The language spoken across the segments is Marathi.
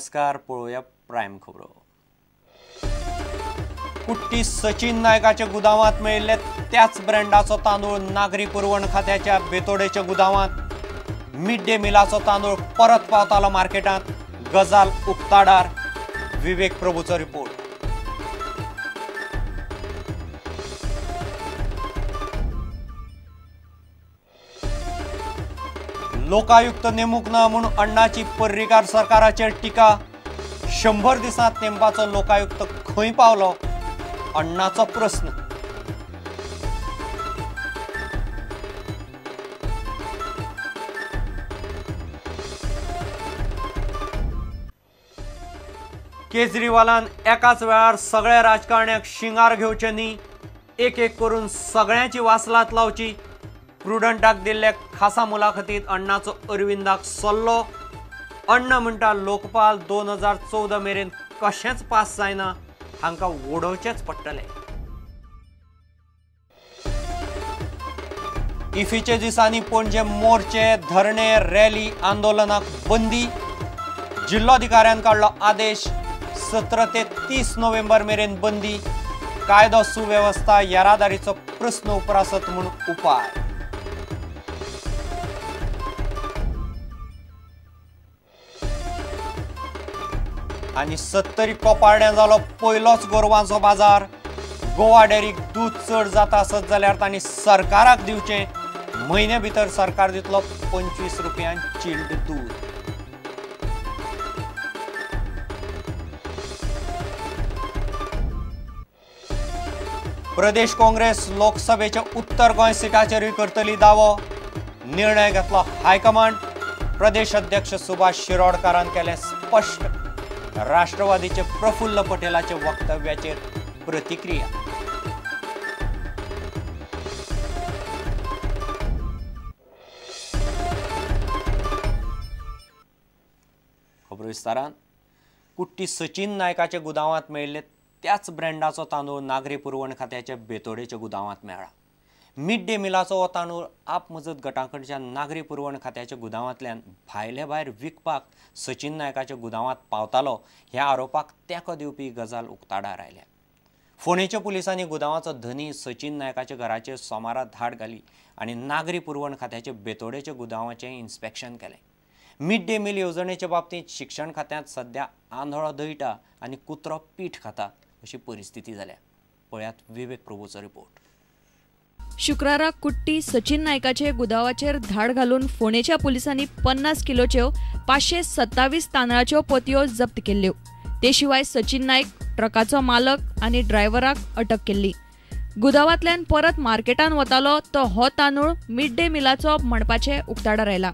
नमस्कार, पळोवया प्राइम खबरो। कुट्टी सचिन नायकाच्या गुदावांत मेळिल्ले त्याच ब्रँडाचो तांदूळ नागरी पुरवण खात्याच्या बेतोडेच्या गुदावांत। मिड डे मिलाचो तांदूळ परत पावतालो मार्केटांत। गजाल उक्ताडार। विवेक प्रभूचो रिपोर्ट। लोकायुक्त नेमूक ना म्हणून अण्णाची पर्रीकार सरकाराचेर टिका। 100 दिसांत नेमपाचो लोकायुक्त खंय पावलो, अण्णाचो प्रश्न। केजरीवालान एकाच वेळार सगळ्या राजकारण्यांक शिंगार घेवचे न्ही, एक एक करून सगळ्यांची वासलात लावची। प्रुडंटाक दिल्ले खासा मुलाखतीत अण्णाचो अरविंदाक सल्लो। अण्णा म्हणटा लोकपाल 2014 मेरेन कशेंच पास जायना, हांकां ओडोवचेच पडटले। इफीचे दिसांनी पणजे मोर्चे, धरणे, रॅली, आंदोलनाक बंदी। जिल्लोधिकाऱ्यान काढलो आदेश। 17 ते 30 नोव्हेंबर मेरेन बंदी। कायदो सुवेवस्था येरादारीचो प्रस्न उपरासत म्हूण उपाय। आनी 70 कोपारड्यां जालो पयलोच गोरवांचो बाजार। गोवा डेरीक दूध चड जाता आसत जाल्यार तांणी सरकाराक दिवचें। म्हयने भितर सरकार दितलो 25 रुपयां चिल्ड दूध। प्रदेश काँग्रेस लोकसभेच्या उत्तर गोंय सिटाचेरूय करतली दावो। निर्णय घेतलो हायकमांड। प्रदेश अध्यक्ष सुभाष शिरोडकारान केलें स्पश्ट। राष्ट्रवादीचे प्रफुल्ल पटेलाचे वक्तव्याचेर प्रतिक्रिया। खबर विस्तारान। कुट्टी सचिन नायकाच्या गुदावांत मेळिल्ले त्याच ब्रँडाचो तांदूळ नागरी पुरवण खात्याच्या बेतोडेच्या गुदावांत मेळ्ळा। मिड डे मिलाचो हो तांदूळ आप मजत गटाकडच्यान नागरी पुरवण खात्याच्या गुदावांतल्यान भायले भायर विकपाक सचिन नायकाच्या गुदावांत पावतालो ह्या आरोपाक तेंको दिवपी गजाल उक्ताडार आयल्या। फोंडेच्या पुलिसांनी गुदावांचो धनी सचिन नायकाच्या घराचेर सोमारा धाड घाली आनी नागरी पुरवण खात्याच्या बेतोडेच्या गुदावांचें इन्स्पेक्शन केलें। मिड डे मील येवजणेच्या बाबतींत शिक्षण खात्यांत सध्या आंधळो दळटा आनी कुत्रो पीठ खाता अशी परिस्थिती जाल्या। पळयात विवेक प्रभूचो रिपोर्ट। शुक्राराक कुट्टी सचिन नायकाचे गुदावाचेर धाड घालून फोंडेच्या पुलिसांनी 50 किलोच्यो 527 तांदळाच्यो पोतयो जप्त केल्ल्यो। ते शिवाय सचिन नायक, ट्रकाचो मालक आनी ड्रायव्हराक अटक केल्ली। गुदावांतल्यान परत मार्केटान वतालो तो हो तांदूळ मिड डे मिलाचो म्हणपाचे उक्ताडार आयला।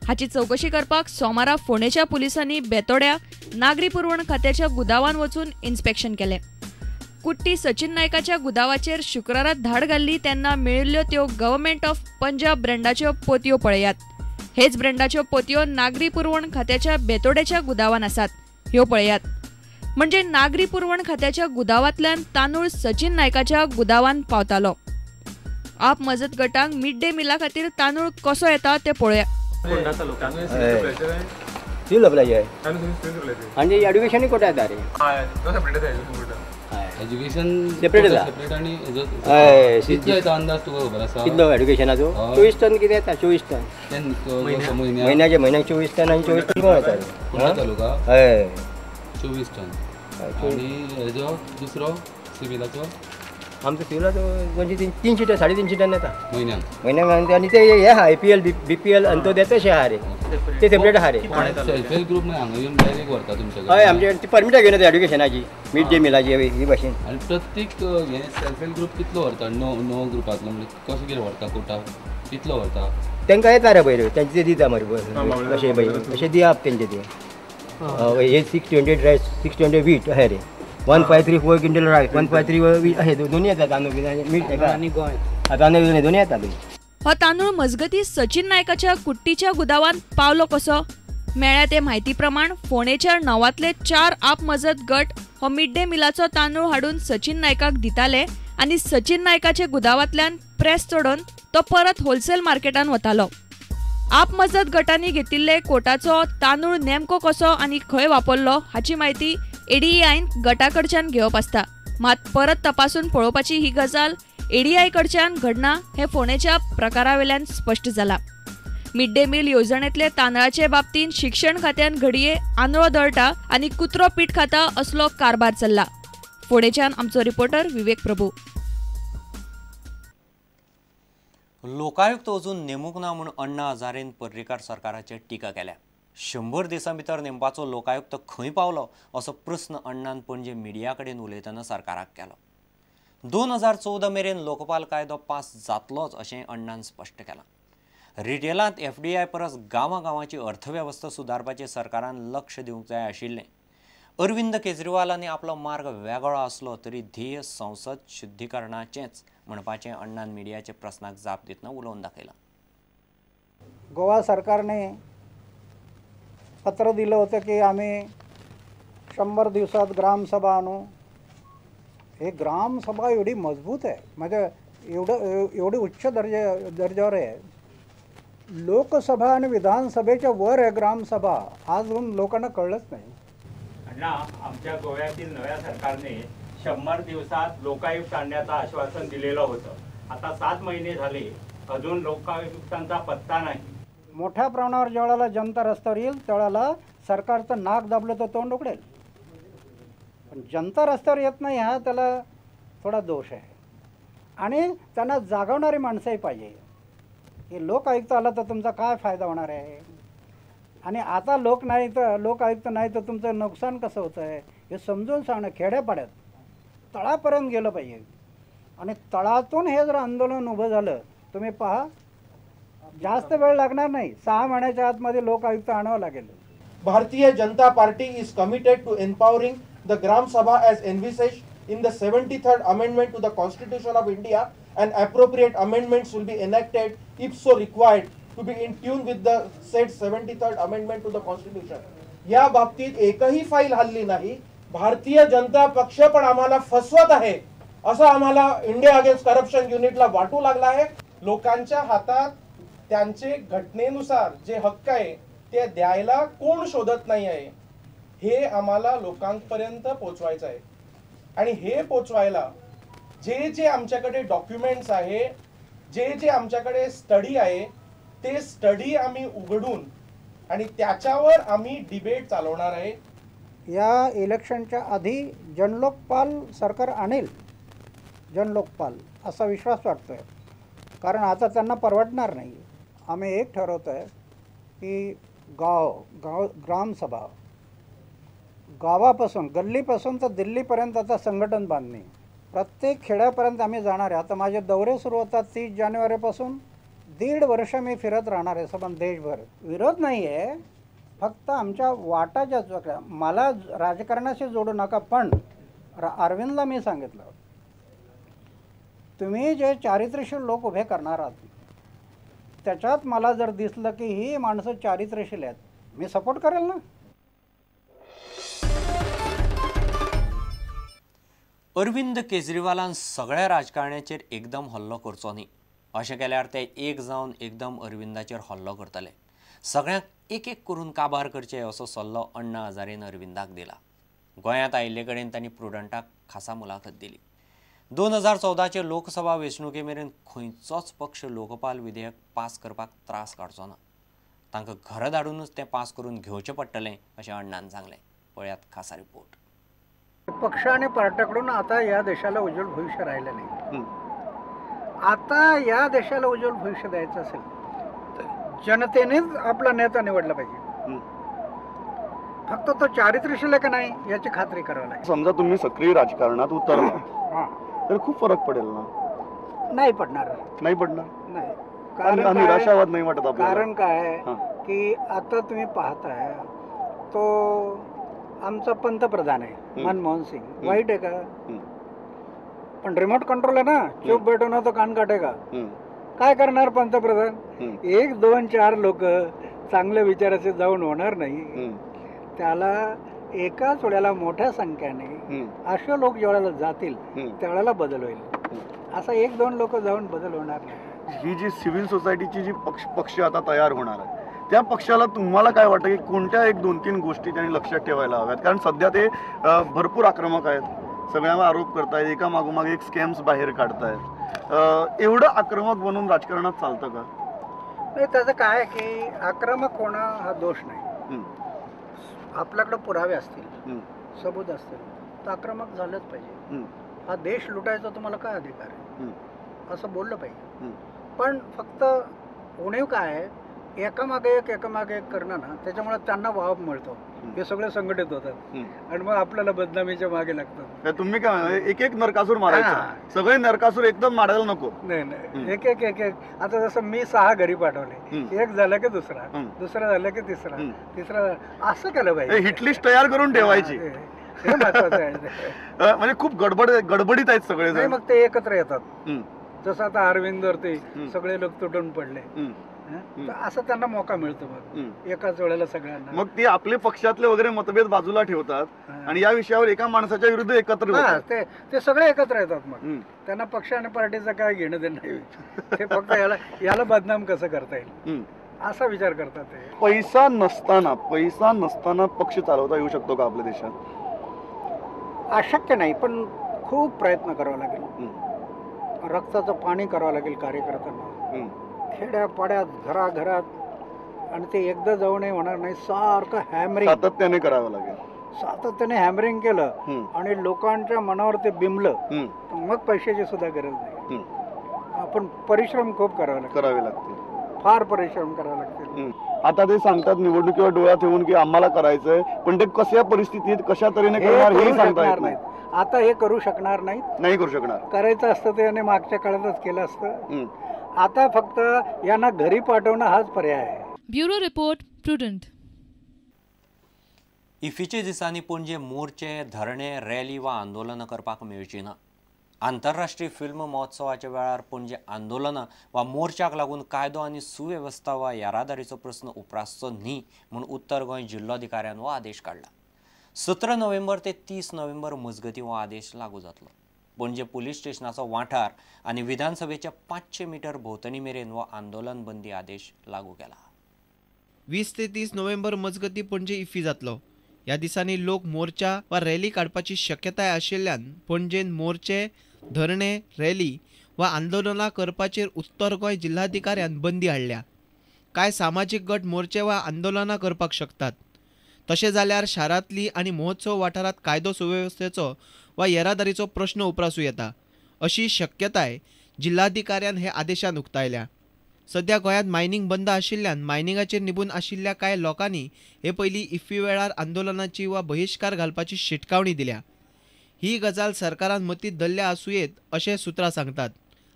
हाची चौकशी करपाक सोमारा फोंडेच्या पुलिसांनी बेतोड्या नागरी पुरवण खात्याच्या गुदावांत वचून इन्स्पेक्शन केलें। कुट्टी सचिन नायकाच्या गुदावाचेर शुक्रारात धाड घाल्ली तेन्ना मेळिल्ल्यो त्यो गव्हर्मेंट ऑफ पंजाब ब्रँडाच्यो पोतयो पळयात। हेच ब्रँडाच्यो पोतयो नागरी पुरवण खात्याच्या बेतोडेच्या गुदावांत आसात, ह्यो पळयात। म्हणजे नागरी पुरवण खात्याच्या गुदावांतल्यान तांदूळ सचिन नायकाच्या गुदावांत पावतालो। आप मजत गटांक मिड डे मिला खातीर तांदूळ कसो येता ते पळया। एजुकेशन कोटा येता रे? एजुकेशन सेपरेट आणि कितलो येता अंदाज तुका खबर आसा? कितलो एजुकेशनाचो? 24 टन कितें येता? 24 टन म्हयन्याक 24 टन आणि 24 टन कोण येता रे? कोणता तालुका? हय 24 टन। आणि हेजो दुसरो सिविलाचो? आमचो सिविलाचो 300 टन 350 टन येता म्हयन्याक। आणि ते हे आहा APL BPL आणि तो देता तशें आहा रे, ते सेपरेट आहा रे। सेल्फ हेल्प ग्रुप हांगा येवन डायरेक्ट व्हरता तुमच्या? हय, आमचे ती परमिटा घेवन येता एजुकेशनाची, मिड डे मिलाची ही भाशेन। आनी प्रत्येक हे सेल्फ हेल्प ग्रुप कितलो व्हरता? नो ग्रुपांतलो म्हणजे कसो कितें व्हरता कोटा? कितलो व्हरता? तांकां येता रे पयर, तांचे ते दिता मरे अशें पळय, अशें दियाप तेंचे ते। हे 620 रायस 620 वीट अशें रे। 1534 क्विंटल रायस 1534 अशें दोन्ही येतात तांदूळ मीठ आनी गोंय तांदूळ दोन्ही येतात। हो तांदूळ मजगती सचिन नायकाच्या कुट्टीच्या गुदावांत पावलो कसो? मेळ्ळ्या ते म्हायती प्रमाण फोंडेच्या णवांतले 4 आप मजत गट हो मिड डे मिलाचो तांदूळ हाडून सचिन नायकाक दिताले आनी सचिन नायकाचे गुदावांतल्यान प्रेस चडोवन तो परत होलसेल मार्केटान वतालो। आप मजत गटांनी घेतिल्ले कोटाचो तांदूळ नेमको कसो आनी खंय वापरलो हाची माहिती एडीआयन गटा कडच्यान घेवप आसता, मात परत तपासून पळोवपाची ही गजाल एडीआय कडच्यान घडना हे फोंडेच्या प्रकारावेल्यान स्पश्ट जाला. मिड डे मील येवजणेतले तांदळाचे बाबतीन शिक्षण खात्यान घडये आंदळो दळटा आनी कुत्रो पीठ खाता असलो कारभार चल्ला. फोंडेच्यान आमचो रिपोर्टर विवेक प्रभू. लोकायुक्त अजून नेमूक ना म्हूण अण्णा हजारेन पर्रीकार सरकाराचेर टिका केल्या. 100 दिसां भितर नेमपाचो लोकायुक्त खंय पावलो असो प्रस्न अण्णान पणजे मिडिया कडेन उलयतना सरकाराक केलो. 2014 मेरेन लोकपाल कायदो पास जातलोच अशें अण्णान स्पश्ट केलां. रिटेलांत एफडीआय परस गांवांगांवांची अर्थवेवस्था सुदारपाचेर सरकारान लक्ष दिवंक जाय आशिल्लें. अरविंद केजरीवालांनी आपलो मार्ग वेगळो आसलो तरी ध्येय संसद शुद्धीकरणाचेंच म्हणपाचें अण्णान मिडियाच्या प्रस्नाक जाप दितना उलोवन दाखयलां. गोवा सरकारने पत्र दिलं होतं की आम्ही 100 दिवसात ग्रामसभा आणू. हे ग्रामसभा एवढी मजबूत आहे, म्हणजे एवढी उच्च दर्जावर आहे. लोकसभा आणि विधानसभेच्या वर आहे ग्रामसभा. अजून लोकांना कळलंच नाही. अण्णा, आमच्या गोव्यातील नव्या सरकारने 100 दिवसात लोकायुक्त आणण्याचं आश्वासन दिलेलं होतं. आता 7 महिने झाले, अजून लोकायुक्तांचा पत्ता नाही. मोठ्या प्रमाणावर ज्यावेळेला जनता रस्त्यावर येईल त्यावेळेला सरकारचं नाक दाबलं तर तोंड उघडेल. पण जनता रस्त्यावर येत नाही हा त्याला थोडा दोष आहे. आणि त्यांना जागवणारी माणसंही पाहिजे. हे लोकायुक्त आला तर तुमचा काय फायदा होणार आहे, आणि आता लोकायुक्त नाही तर तुमचं नुकसान कसं होतं आहे हे समजून सांगणं. खेड्यापाड्यात तळापर्यंत गेलं पाहिजे. आणि तळातून हे जर आंदोलन उभं झालं, तुम्ही पहा जास्त वेळ लागणार नाही. 6 महिन्याच्या आतमध्ये लोकायुक्त आणावं लागेल. Bharatiya Janata party is committed to empowering the Gram Sabha as envisaged in the 73rd amendment to the Constitution of India, and appropriate amendments will be enacted if so required to be in tune with the said 73rd amendment to the Constitution. या बाबतीत एकही फाईल हल्ली नाही. भारतीय जनता पक्ष पण आम्हाला फसवत आहे असं आम्हाला इंडिया अगेन्स्ट करप्शन युनिटला वाटू लागला आहे. लोकांच्या हातात त्यांचे घटनेनुसार जे हक्क आहे ते द्यायला कोण शोधत नाही आहे हे आम्हाला लोकांपर्यंत पोचवायचं आहे. आणि हे पोचवायला जे आमच्याकडे डॉक्युमेंट्स आहे, जे आमच्याकडे स्टडी आहे ते स्टडी आम्ही उघडून आणि त्याच्यावर आम्ही डिबेट चालवणार आहे. या इलेक्शनच्या आधी जनलोकपाल सरकार आणेल. जनलोकपाल असा विश्वास वाटतोय, कारण आता त्यांना परवडणार नाही. आम्ही एक ठरवतो आहे की ग्रामसभा गावापासून गल्लीपासून तर दिल्लीपर्यंत आता संघटन बांधणे. प्रत्येक खेड्यापर्यंत आम्ही जाणार आहे. आता माझे दौरे सुरू होतात 30 जानेवारीपासून. 1.5 वर्ष मी फिरत राहणार आहे संपूर्ण देशभर. विरोध नाही आहे, फक्त आमच्या वाटाच्या चुकल्या. मला राजकारणाशी जोडू नका. पण अरविंदला मी सांगितलं, तुम्ही जे चारित्र्यशील लोक उभे करणार आहात त्याच्यात मला जर दिसलं की ही माणसं चारित्र्यशील आहेत, मी सपोर्ट करेल ना. अरविंद केजरीवालान सगळ्या राजकारण्याचेर एकदम हल्लो करचो न्ही. अशें केल्यार ते एक जावन एकदम अरविंदाचेर हल्लो करतले. सगळ्यांक एक एक करून काबार करचे असो सल्लो अण्णा हजारेन अरविंदाक दिला. गोंयांत आयिल्ले कडेन तांणी प्रुडंटाक खासा मुलाखत दिली. 2014चे लोकसभा वेंचणुके मेरेन खंयचोच पक्ष लोकपाल विधेयक पास करपाक त्रास काडचो ना. तांकां घरा धाडूनच तें पास करून घेवचें पडटलें अशें अण्णान सांगलें. पळयात खासा रिपोर्ट. पक्ष आणि पार्ट्याकडून आता या देशाला उज्ज्वल भविष्य राहिलं नाही. आता या देशाला उज्ज्वल भविष्य द्यायचं असेल जनतेनेच आपला नेता निवडला पाहिजे. फक्त तो चारित्र्यशील का नाही याची खात्री करावी लागेल. समजा तुम्ही सक्रिय राजकारणात उतरला तर खूप फरक पडेल ना. नाही पडणार. नाही पडणार. नाही. कारण निराशावाद नाही वाटत आपल्याला. कारण काय की आता तुम्ही पाहताय तो आमचा पंतप्रधान आहे मनमोहन सिंग. वाईट आहे का? पण रिमोट कंट्रोल आहे ना. चुप बैठो ना तो कान काटेगा. काय करणार पंतप्रधान? 1, 2, 4 लोक चांगल्या विचाराचे जाऊन होणार नाही. त्याला एकाच वेळेला मोठ्या संख्येने असे लोक ज्यावेळेला जातील त्यावेळेला बदल होईल. असा 1-2 लोक जाऊन बदल होणार नाही. ही जी सिव्हिल सोसायटीची जी पक्ष आता तयार होणार आहे त्या पक्षाला तुम्हाला काय वाटतं की कोणत्या 1-2-3 गोष्टी त्यांनी लक्षात ठेवायला हव्यात? कारण सध्या ते भरपूर आक्रमक आहेत, सगळ्यांवर आरोप करतायत, एका मागोमाग एक स्कॅम्स बाहेर काढतायत. एवढं आक्रमक बनून राजकारणात चालतं का? नाही, त्याचं काय आहे की आक्रमक होणं हा दोष नाही. आपल्याकडे पुरावे असतील, सबूत असतील तर आक्रमक झालंच पाहिजे. हा देश लुटायचा तुम्हाला काय अधिकार आहे असं बोललं पाहिजे. पण फक्त उणीव काय आहे, एकामागे एक करणं ना, त्याच्यामुळे त्यांना वाव मिळतो. हे सगळे संघटित होतात आणि मग आपल्याला बदनामीच्या मागे लागतात. तुम्ही काय एक नरकासूर मारायचा, सगळे नरकासूर एकदम मारायला नको. नाही, एक आता जसं मी 6 घरी पाठवले, एक झालं की दुसरा झालं की तिसरा असं केलं पाहिजे. हिटलिस्ट तयार करून ठेवायची, हे महत्वाचं आहे. म्हणजे खूप गडबडीत आहेत सगळे. मग ते एकत्र येतात. जसं आता अरविंदवर ते सगळे लोक तुटून पडले, असं त्यांना मौका मिळतो मग एकाच वेळेला सगळ्यांना. मग ते आपले पक्षातले वगैरे मतभेद बाजूला ठेवतात आणि या विषयावर एका माणसाच्या विरुद्ध एकत्र होतात. ते सगळे एकत्र येतात. मग त्यांना पक्ष आणि पार्टीचं काय घेणं देणं नाही. ते फक्त याला बदनाम कसं करता येईल असा विचार करतात. ते पैसा नसताना पक्ष चालवता येऊ शकतो का आपल्या देशात? अशक्य नाही, पण खूप प्रयत्न करावा लागेल. रक्ताचं पाणी करावं लागेल कार्यकर्त्यांना, खेड्यापाड्यात घराघरात. आणि ते एकदा जाऊन होणार नाही, सारखं हॅमरिंग सातत्याने करावं लागेल. सातत्याने हॅमरिंग केलं आणि लोकांच्या मनावर ते बिंबलं, मग पैशाची सुद्धा गरज नाही. आपण परिश्रम खूप करावे लागतील, फार परिश्रम करावे लागतील. आता ते सांगतात निवडणुकीवर डोळा ठेवून की आम्हाला करायचंय, पण ते कशा परिस्थितीत कशा तऱ्हेने करणार हे सांगता येत नाही. आता हे करू शकणार नाही करू शकणार. करायचं असतं ते याने मागच्या काळातच केलं असतं. आता फक्त यांना घरी पाठवणं हाच पर्याय आहे. Bureau report prudent. इफ्फीचे दिसांनी पणजे मोर्चे, धरणे, रॅली वा आंदोलनां करपाक मेळची ना. आंतरराष्ट्रीय फिल्म महोत्सवाच्या वेळार पणजे आंदोलनां वा मोर्चाक लागून कायदो आनी सुवेवस्था वा येरादारीचो प्रस्न उपरासचो न्ही म्हूण उत्तर गोंय जिल्लोधिकाऱ्यान हो आदेश काढला. 17 नोव्हेंबर ते 30 नोव्हेंबर मजगती हो आदेश लागू जातलो. पणजे पुलीस स्टेशनाचो वाठार आनी विधानसभेच्या 500 मीटर भोंवतणी मेरेन हो आंदोलन बंदी आदेश लागू केला. 20 ते 30 नोव्हेंबर मजगती पणजे इफ्फी जातलो. ह्या दिसांनी लोक मोर्चा वा रॅली काडपाची शक्यताय आशिल्ल्यान पणजेन मोर्चे, धरणे, रॅली वा आंदोलनां करपाचेर उत्तर गोंय जिल्हाधिकाऱ्यान बंदी हाडल्या. कांय सामाजीक गट मोर्चे वा आंदोलनां करपाक शकतात. तशें जाल्यार शारांतली आनी महोत्सव वाठारांत कायदो सुवेवस्थेचो वा येरादारीचो प्रश्न उपरासूं येता अशी शक्यताय जिल्हाधिकाऱ्यान हे आदेशान उक्तायल्या. सध्या गोंयांत मायनिंग बंद आशिल्ल्यान मायनिंगाचेर निबून आशिल्ल्या कांय लोकांनी हे पयलीं इफ्फी वेळार आंदोलनाची वा बहिश्कार घालपाची शिटकावणी दिल्या. ही गजाल सरकारान मतींत धरल्या आसूं येत अशें सुत्रां सांगतात.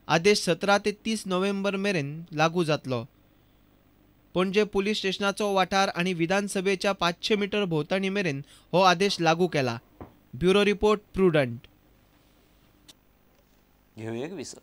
आदेश 17 ते 30 नोव्हेंबर मेरेन लागू जातलो. पणजे पुलीस स्टेशनाचो वाठार आनी विधानसभेच्या 500 मीटर भोंवतणी मेरेन हो आदेश लागू केला. Bureau report prudent. घेऊ एक विसर.